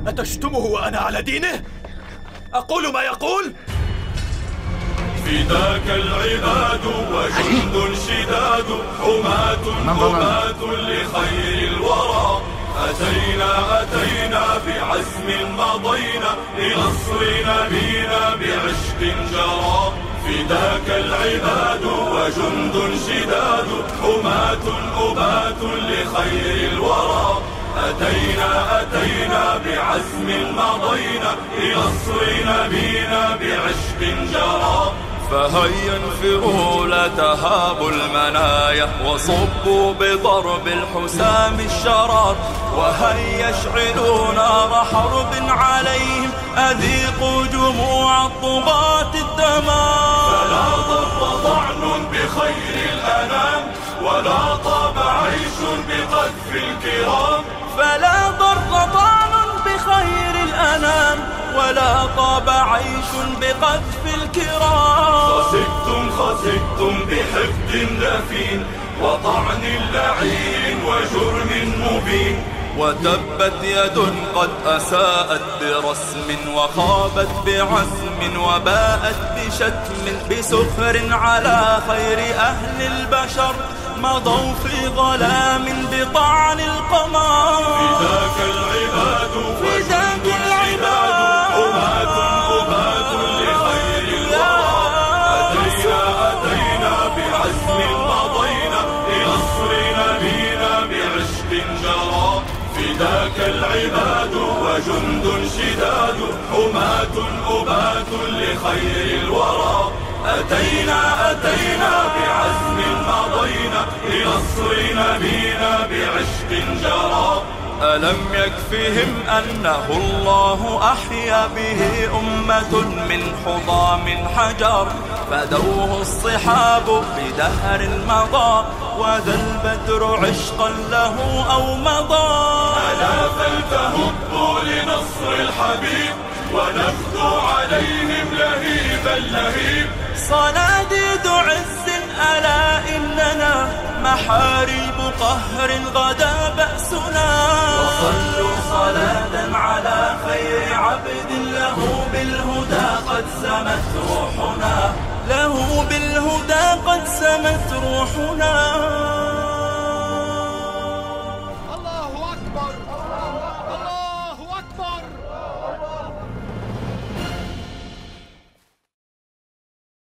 أتشتمه وأنا على دينه؟ أقول ما يقول؟ فداك العباد وجند شداد حماة أباة لخير الورى. أتينا بعزم مضينا لنصر نبينا بعشق جرى. فداك العباد وجند شداد حماة أباة لخير الورى. أتينا بعزم مضينا لنصر نبينا بعشق جرى. فهيا انفروا لا تهابوا المنايا وصبوا بضرب الحسام الشرار. وهيا اشعلوا نار حرب عليهم أذيقوا جموع الطغاة الدمار. فلا ضر طعن بخير الأنام ولا طاب عيش بقذف الكرام. فلا ضر طعن بخير الأنام ولا طاب عيش بقذف الكرام. خسئتم بحقد دفين وطعن لعين وجرم مبين. وتبت يد قد أساءت برسم وخابت بعزم وباءت بشتم بسخر على خير أهل البشر مضوا في ظلام بطعن القمر. فداك العباد فداك العباد حماة أباة لخير الورى. أتينا بعزم مضينا لنصر نبينا بعشق جرى. فداك العباد وجند شداد حماة أباة لخير الورى. أتينا بعزم مضينا لنصر نبينا بعشق جرى. ألم يكفهم أنه الله أحيا به أمة من حطام حجر. فدوه الصحاب بدهر مضى وذا البدر عشقا له أو مضى. ألا فلتهبوا لنصر الحبيب ونفدوا عليهم لهيبا لهيب. صناديد عز ألا إننا محاريب قهر غدا بأسنا. وصلوا صلاة على خير عبد له بالهدى قد سمت روحنا. له بالهدى قد سمت روحنا.